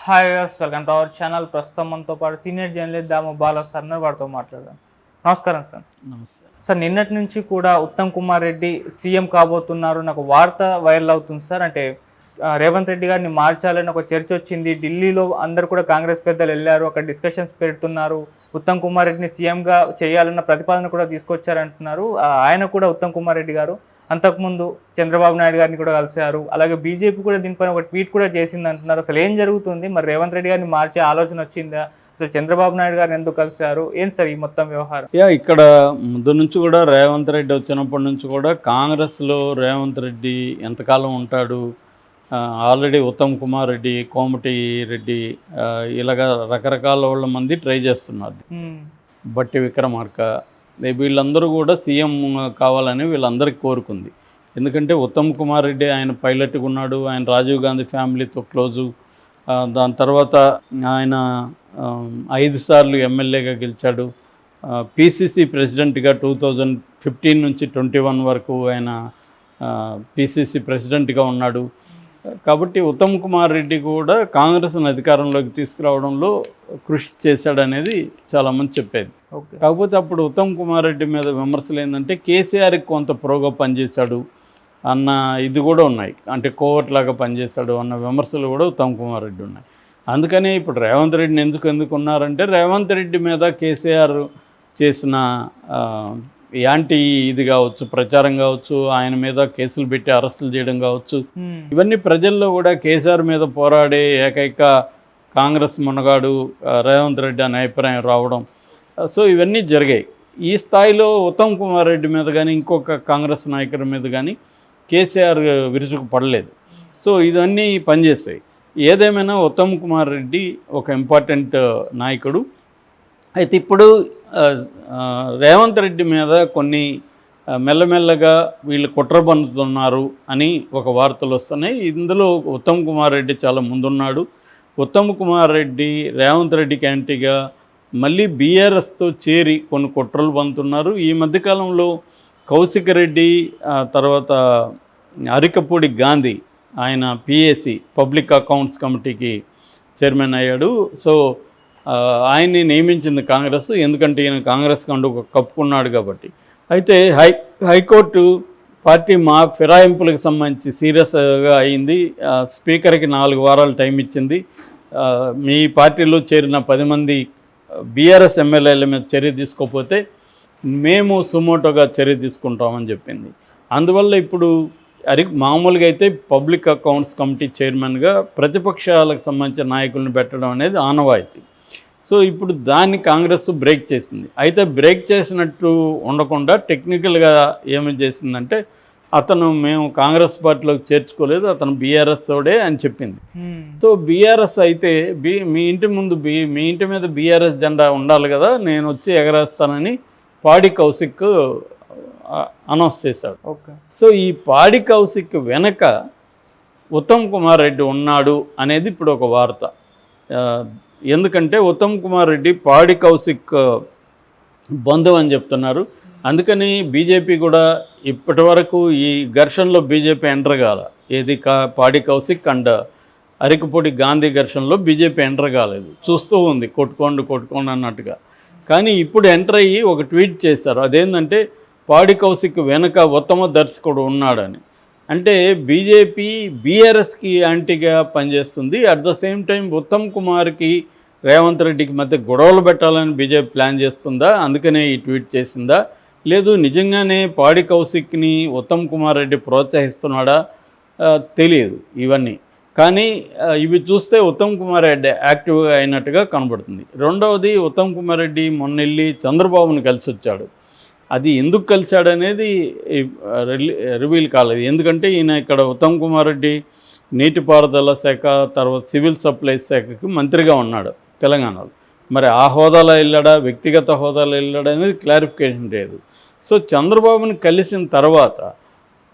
Hi viewers, welcome to our channel. ప్రస్తుతం మనతో పాటు సీనియర్ జర్నలిస్ట్ దాము బాలా సార్ వారితో మాట్లాడదాం. నమస్కారం సార్. నమస్తే సార్, నిన్నటి నుంచి కూడా ఉత్తమ్ కుమార్ రెడ్డి సీఎం కాబోతున్నారు నాకు వార్త వైరల్ అవుతుంది సార్. అంటే రేవంత్ రెడ్డి గారిని మార్చాలని ఒక చర్చ వచ్చింది. ఢిల్లీలో అందరు కూడా కాంగ్రెస్ పెద్దలు వెళ్ళారు, అక్కడ డిస్కషన్స్ పెడుతున్నారు. ఉత్తమ్ కుమార్ రెడ్డిని సీఎంగా చేయాలన్న ప్రతిపాదన కూడా తీసుకొచ్చారంటున్నారు. ఆయన కూడా ఉత్తమ్ కుమార్ రెడ్డి గారు అంతకుముందు చంద్రబాబు నాయుడు గారిని కూడా కలిశారు. అలాగే బీజేపీ కూడా దీనిపైన ఒక ట్వీట్ కూడా చేసింది అంటున్నారు. అసలు ఏం జరుగుతుంది? మరి రేవంత్ రెడ్డి గారిని మార్చే ఆలోచన వచ్చిందా? అసలు చంద్రబాబు నాయుడు గారిని ఎందుకు కలిశారు? ఏం సార్ ఈ మొత్తం వ్యవహారం? ఇక్కడ ముందు నుంచి కూడా రేవంత్ రెడ్డి వచ్చినప్పటి నుంచి కూడా కాంగ్రెస్లో రేవంత్ రెడ్డి ఎంతకాలం ఉంటాడు, ఆల్రెడీ ఉత్తమ్ కుమార్ రెడ్డి, కోమటి రెడ్డి ఇలాగ రకరకాల వాళ్ళ మంది ట్రై చేస్తున్నారు. బట్టి విక్రమార్క వీళ్ళందరూ కూడా సీఎం కావాలని వీళ్ళందరికీ కోరుకుంది. ఎందుకంటే ఉత్తమ్ కుమార్ రెడ్డి ఆయన పైలట్గా ఉన్నాడు, ఆయన రాజీవ్ గాంధీ ఫ్యామిలీతో క్లోజు. దాని తర్వాత ఆయన 5 సార్లు ఎమ్మెల్యేగా గెలిచాడు. పిసిసి ప్రెసిడెంట్గా 2015 నుంచి 21 వరకు ఆయన పిసిసి ప్రెసిడెంట్గా ఉన్నాడు. కాబట్టి ఉత్తమ్ కుమార్ రెడ్డి కూడా కాంగ్రెస్ను అధికారంలోకి తీసుకురావడంలో కృషి చేశాడనేది చాలామంది చెప్పేది. కాకపోతే అప్పుడు ఉత్తమ్ కుమార్ రెడ్డి మీద విమర్శలు ఏంటంటే కేసీఆర్కి కొంత ప్రోగా పనిచేశాడు అన్న ఇది కూడా ఉన్నాయి, అంటే కోవట్లాగా పనిచేశాడు అన్న విమర్శలు కూడా ఉత్తమ్ కుమార్ రెడ్డి ఉన్నాయి. అందుకని ఇప్పుడు రేవంత్ రెడ్డిని ఎందుకు ఉన్నారంటే రేవంత్ రెడ్డి మీద కేసీఆర్ చేసిన యాంటీ ఇది కావచ్చు, ప్రచారం కావచ్చు, ఆయన మీద కేసులు పెట్టి అరెస్టులు చేయడం కావచ్చు, ఇవన్నీ ప్రజల్లో కూడా కేసీఆర్ మీద పోరాడే ఏకైక కాంగ్రెస్ మునగాడు రేవంత్ రెడ్డి అనే అభిప్రాయం రావడం. సో ఇవన్నీ జరిగాయి. ఈ స్థాయిలో ఉత్తమ్ కుమార్ రెడ్డి మీద కానీ ఇంకొక కాంగ్రెస్ నాయకుడి మీద కానీ కేసీఆర్ విరుచుకు పడలేదు. సో ఇవన్నీ పనిచేస్తాయి. ఏదేమైనా ఉత్తమ్ కుమార్ రెడ్డి ఒక ఇంపార్టెంట్ నాయకుడు. అయితే ఇప్పుడు రేవంత్ రెడ్డి మీద కొన్ని మెల్లమెల్లగా వీళ్ళు కుట్ర పన్నుతున్నారు అని ఒక వార్తలు వస్తున్నాయి. ఇందులో ఉత్తమ్ కుమార్ రెడ్డి చాలా ముందున్నాడు. ఉత్తమ్ కుమార్ రెడ్డి రేవంత్ రెడ్డికి యాంటీగా మళ్ళీ బీఆర్ఎస్తో చేరి కొన్ని కుట్రలు పన్నుతున్నారు. ఈ మధ్యకాలంలో కౌశిక్ రెడ్డి, తర్వాత అరికపూడి గాంధీ, ఆయన పిఏసి పబ్లిక్ అకౌంట్స్ కమిటీకి చైర్మన్ అయ్యాడు. సో ఆయన్ని నియమించింది కాంగ్రెస్, ఎందుకంటే ఈయన కాంగ్రెస్ కండు కప్పుకున్నాడు కాబట్టి. అయితే హైకోర్టు పార్టీ ఫిరాయింపులకు సంబంధించి సీరియస్గా అయింది. స్పీకర్కి 4 వారాలు టైం ఇచ్చింది. మీ పార్టీలో చేరిన 10 మంది బీఆర్ఎస్ ఎమ్మెల్యేల మీద చర్య తీసుకోకపోతే మేము సుమోటోగా చర్య తీసుకుంటామని చెప్పింది. అందువల్ల ఇప్పుడు మామూలుగా అయితే పబ్లిక్ అకౌంట్స్ కమిటీ చైర్మన్గా ప్రతిపక్షాలకు సంబంధించిన నాయకులను పెట్టడం అనేది ఆనవాయితీ. సో ఇప్పుడు దాన్ని కాంగ్రెస్ బ్రేక్ చేసింది. అయితే బ్రేక్ చేసినట్టు ఉండకుండా టెక్నికల్గా ఏమి చేసిందంటే మేము కాంగ్రెస్ పార్టీలోకి చేర్చుకోలేదు, అతను బీఆర్ఎస్ తోడే అని చెప్పింది. సో బీఆర్ఎస్ అయితే మీ ఇంటి మీద బీఆర్ఎస్ జెండా ఉండాలి కదా, నేను వచ్చి ఎగరేస్తానని పాడి కౌశిక్ అనౌన్స్ చేశాడు. సో ఈ పాడి కౌశిక్ వెనక ఉత్తమ్ కుమార్ రెడ్డి ఉన్నాడు అనేది ఇప్పుడు ఒక వార్త. ఎందుకంటే ఉత్తమ్ కుమార్ రెడ్డి పాడి కౌశిక్ బంధువు అని చెప్తున్నారు. అందుకని బీజేపీ కూడా ఇప్పటి వరకు ఈ ఘర్షణలో బీజేపీ ఎంటర్ కాల. ఏది పాడి కౌశిక్ అండ్ అరికపూడి గాంధీ ఘర్షణలో బీజేపీ ఎంటర్ కాలేదు, చూస్తూ ఉంది కొట్టుకోండి అన్నట్టుగా. కానీ ఇప్పుడు ఎంటర్ అయ్యి ఒక ట్వీట్ చేశారు. అదేంటంటే పాడి కౌశిక్ వెనుక ఉత్తమ దర్శకుడు ఉన్నాడని. అంటే బీజేపీ బీఆర్ఎస్కి యాంటీగా పనిచేస్తుంది. At the same time Uttam కుమార్కి రేవంత్ రెడ్డికి మధ్య గొడవలు పెట్టాలని బీజేపీ ప్లాన్ చేస్తుందా, అందుకనే ఈ ట్వీట్ చేసిందా, లేదు నిజంగానే పాడి కౌశిక్ని ఉత్తమ్ కుమార్ రెడ్డి ప్రోత్సహిస్తున్నాడా తెలియదు ఇవన్నీ. కానీ ఇవి చూస్తే ఉత్తమ్ కుమార్ రెడ్డి యాక్టివ్గా అయినట్టుగా కనబడుతుంది. రెండవది, ఉత్తమ్ కుమార్ రెడ్డి మొన్న వెళ్ళి చంద్రబాబుని కలిసి వచ్చాడు. అది ఎందుకు కలిశాడనేది రివీల్ కాలేదు. ఎందుకంటే ఈయన ఇక్కడ ఉత్తమ్ కుమార్ రెడ్డి నీటిపారుదల శాఖ, తర్వాత సివిల్ సప్లైస్ శాఖకి మంత్రిగా ఉన్నాడు తెలంగాణలో. మరి ఆ హోదాలో వెళ్ళాడా, వ్యక్తిగత హోదాలో వెళ్ళాడా అనేది క్లారిఫికేషన్ లేదు. సో చంద్రబాబుని కలిసిన తర్వాత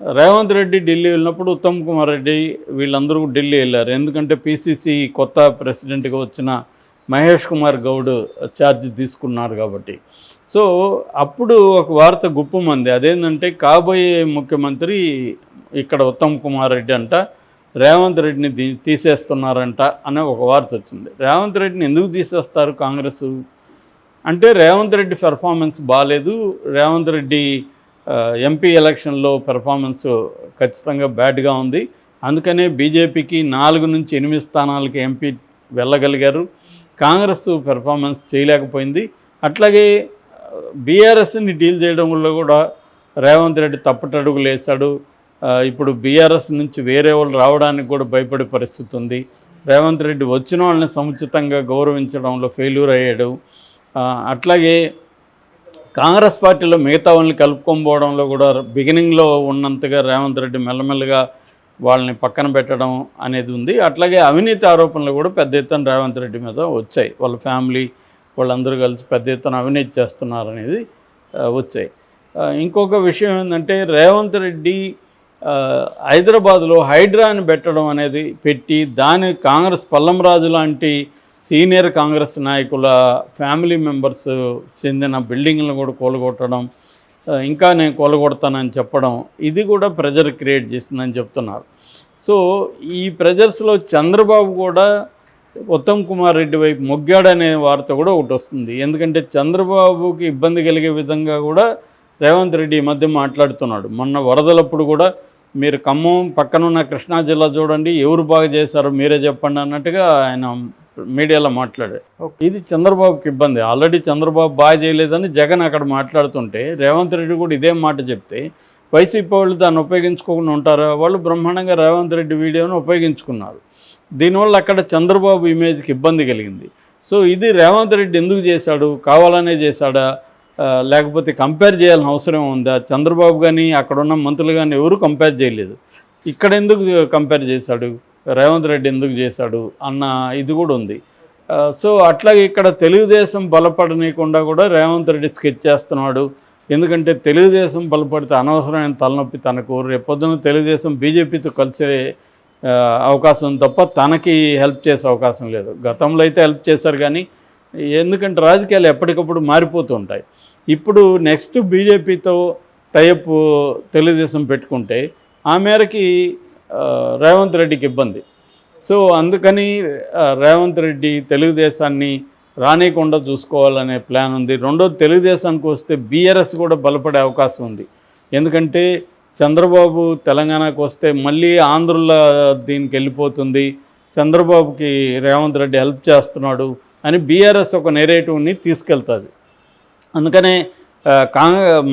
రేవంత్ రెడ్డి ఢిల్లీ వెళ్ళినప్పుడు ఉత్తమ్ కుమార్ రెడ్డి వీళ్ళందరూ ఢిల్లీ వెళ్ళారు. ఎందుకంటే పిసిసి కొత్త ప్రెసిడెంట్గా వచ్చిన మహేష్ కుమార్ గౌడ్ ఛార్జ్ తీసుకున్నారు కాబట్టి. సో అప్పుడు ఒక వార్త గుప్పమంది. అదేంటంటే కాబోయే ముఖ్యమంత్రి ఇక్కడ ఉత్తమ్ కుమార్ రెడ్డి అంట, రేవంత్ రెడ్డిని తీసేస్తున్నారంట అనే ఒక వార్త వచ్చింది. రేవంత్ రెడ్డిని ఎందుకు తీసేస్తారు కాంగ్రెస్ అంటే రేవంత్ రెడ్డి పెర్ఫార్మెన్స్ బాగాలేదు, రేవంత్ రెడ్డి ఎంపీ ఎలక్షన్లో పెర్ఫార్మెన్స్ ఖచ్చితంగా బ్యాడ్గా ఉంది, అందుకనే బీజేపీకి 4 నుంచి 8 స్థానాలకి ఎంపీ వెళ్ళగలిగారు, కాంగ్రెస్ పెర్ఫార్మెన్స్ చేయలేకపోయింది. అట్లాగే బీఆర్ఎస్ని డీల్ చేయడంలో కూడా రేవంత్ రెడ్డి తప్పటడుగులు వేశాడు. ఇప్పుడు బీఆర్ఎస్ నుంచి వేరే వాళ్ళు రావడానికి కూడా భయపడే పరిస్థితి ఉంది. రేవంత్ రెడ్డి వచ్చిన వాళ్ళని సముచితంగా గౌరవించడంలో ఫెయిల్యూర్ అయ్యాడు. అట్లాగే కాంగ్రెస్ పార్టీలో మిగతా వాళ్ళని కలుపుకోకపోవడంలో కూడా బిగినింగ్లో ఉన్నంతగా రేవంత్ రెడ్డి మెల్లమెల్లగా వాళ్ళని పక్కన పెట్టడం అనేది ఉంది. అట్లాగే అవినీతి ఆరోపణలు కూడా పెద్ద ఎత్తున రేవంత్ రెడ్డి మీద వచ్చాయి. వాళ్ళ ఫ్యామిలీ వాళ్ళందరూ కలిసి పెద్ద ఎత్తున అవినీతి చేస్తున్నారనేది వచ్చాయి. ఇంకొక విషయం ఏంటంటే రేవంత్ రెడ్డి హైదరాబాద్లో హైడ్రాని పెట్టడం అనేది పెట్టి దాని కాంగ్రెస్ పల్లంరాజు లాంటి సీనియర్ కాంగ్రెస్ నాయకుల ఫ్యామిలీ మెంబర్స్ చెందిన బిల్డింగ్లను కూడా కూలగొట్టడం, ఇంకా నేను కూలగొడతానని చెప్పడం, ఇది కూడా ప్రెజర్ క్రియేట్ చేసిందని చెప్తున్నారు. సో ఈ ప్రెజర్స్లో చంద్రబాబు కూడా ఉత్తమ్ కుమార్ రెడ్డి వైపు మొగ్గాడనే వార్త కూడా ఒకటి వస్తుంది. ఎందుకంటే చంద్రబాబుకి ఇబ్బంది కలిగే విధంగా కూడా రేవంత్ రెడ్డి ఈ మధ్య మాట్లాడుతున్నాడు. మొన్న వరదలప్పుడు కూడా మీరు ఖమ్మం పక్కనున్న కృష్ణా జిల్లా చూడండి, ఎవరు బాగా చేశారో మీరే చెప్పండి అన్నట్టుగా ఆయన మీడియాలో మాట్లాడారు. ఇది చంద్రబాబుకి ఇబ్బంది. ఆల్రెడీ చంద్రబాబు బాగా చేయలేదని జగన్ అక్కడ మాట్లాడుతుంటే రేవంత్ రెడ్డి కూడా ఇదే మాట చెప్తే వైసీపీ వాళ్ళు దాన్ని ఉపయోగించుకోకుండా ఉంటారా? వాళ్ళు బ్రహ్మాండంగా రేవంత్ రెడ్డి వీడియోను ఉపయోగించుకున్నారు. దీనివల్ల అక్కడ చంద్రబాబు ఇమేజ్కి ఇబ్బంది కలిగింది. సో ఇది రేవంత్ రెడ్డి ఎందుకు చేశాడు? కావాలనే చేశాడా, లేకపోతే కంపేర్ చేయాల్సిన అవసరం ఉందా? చంద్రబాబు కానీ అక్కడున్న మంత్రులు కానీ ఎవరు కంపేర్ చేయలేదు. ఇక్కడ ఎందుకు కంపేర్ చేశాడు, రేవంత్ రెడ్డి ఎందుకు చేశాడు అన్న ఇది కూడా ఉంది. సో అట్లాగే ఇక్కడ తెలుగుదేశం బలపడనీయకుండా కూడా రేవంత్ రెడ్డి స్కెచ్ చేస్తున్నాడు. ఎందుకంటే తెలుగుదేశం బలపడితే అనవసరమైన తలనొప్పి తనకు, రేపొద్దున తెలుగుదేశం బీజేపీతో కలిసే అవకాశం ఉంది తప్ప తనకి హెల్ప్ చేసే అవకాశం లేదు. గతంలో అయితే హెల్ప్ చేశారు కానీ, ఎందుకంటే రాజకీయాలు ఎప్పటికప్పుడు మారిపోతూ ఉంటాయి. ఇప్పుడు నెక్స్ట్ బీజేపీతో టైప్ తెలుగుదేశం పెట్టుకుంటే ఆ మేరకి రేవంత్ రెడ్డికి ఇబ్బంది. సో అందుకని రేవంత్ రెడ్డి తెలుగుదేశాన్ని రానియకుండా చూసుకోవాలనే ప్లాన్ ఉంది. రెండోది, తెలుగుదేశానికి వస్తే బీఆర్ఎస్ కూడా బలపడే అవకాశం ఉంది. ఎందుకంటే చంద్రబాబు తెలంగాణకు వస్తే మళ్ళీ ఆంధ్రుల దీనికి వెళ్ళిపోతుంది, చంద్రబాబుకి రేవంత్ రెడ్డి హెల్ప్ చేస్తున్నాడు అని బీఆర్ఎస్ ఒక నెరేటివ్ని తీసుకెళ్తుంది. అందుకనే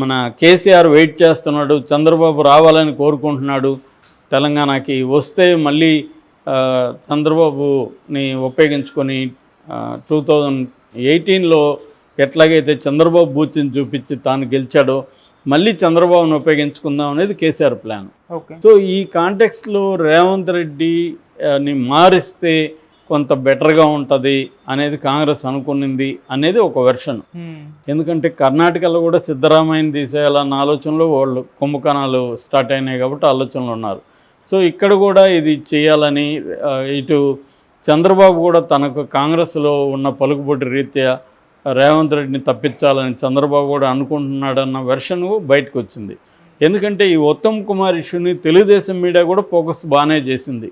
మన కేసీఆర్ వెయిట్ చేస్తున్నాడు, చంద్రబాబు రావాలని కోరుకుంటున్నాడు, తెలంగాణకి వస్తే మళ్ళీ చంద్రబాబుని ఉపయోగించుకొని 2018లో ఎట్లాగైతే చంద్రబాబు బూచిని చూపించి తాను గెలిచాడో మళ్ళీ చంద్రబాబును ఉపయోగించుకుందాం అనేది కేసీఆర్ ప్లాన్. సో ఈ కాంటెక్స్ట్లో రేవంత్ రెడ్డిని మారిస్తే కొంత బెటర్గా ఉంటుంది అనేది కాంగ్రెస్ అనుకునింది అనేది ఒక వెర్షన్. ఎందుకంటే కర్ణాటకలో కూడా సిద్ధరామయ్యని తీసేయాలన్న ఆలోచనలో వాళ్ళు కుంభకోణాలు స్టార్ట్ అయినాయి కాబట్టి ఆలోచనలు ఉన్నారు. సో ఇక్కడ కూడా ఇది చేయాలని, ఇటు చంద్రబాబు కూడా తనకు కాంగ్రెస్లో ఉన్న పలుకుబడి రీత్యా రేవంత్ రెడ్డిని తప్పించాలని చంద్రబాబు కూడా అనుకుంటున్నాడన్న వెర్షన్ బయటకు వచ్చింది. ఎందుకంటే ఈ ఉత్తమ్ కుమార్ ఇష్యూని తెలుగుదేశం మీడియా కూడా ఫోకస్ బాగానే చేసింది.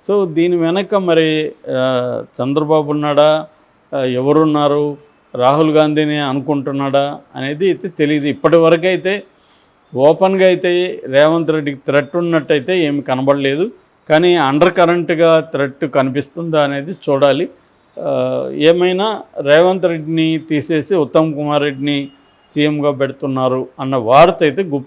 సో దీని వెనక మరి చంద్రబాబు ఉన్నాడా, ఎవరున్నారు, రాహుల్ గాంధీని అనుకుంటున్నాడా అనేది అయితే తెలియదు. ఇప్పటి వరకు అయితే ఓపెన్గా అయితే రేవంత్ రెడ్డికి థ్రెట్ ఉన్నట్టయితే ఏమి కనబడలేదు. కానీ అండర్ కరెంట్గా థ్రెట్ కనిపిస్తుందా అనేది చూడాలి. ఏమైనా రేవంత్ రెడ్డిని తీసేసి ఉత్తమ్ కుమార్ రెడ్డిని సీఎంగా పెడుతున్నారు అన్న వార్త అయితే గుప్త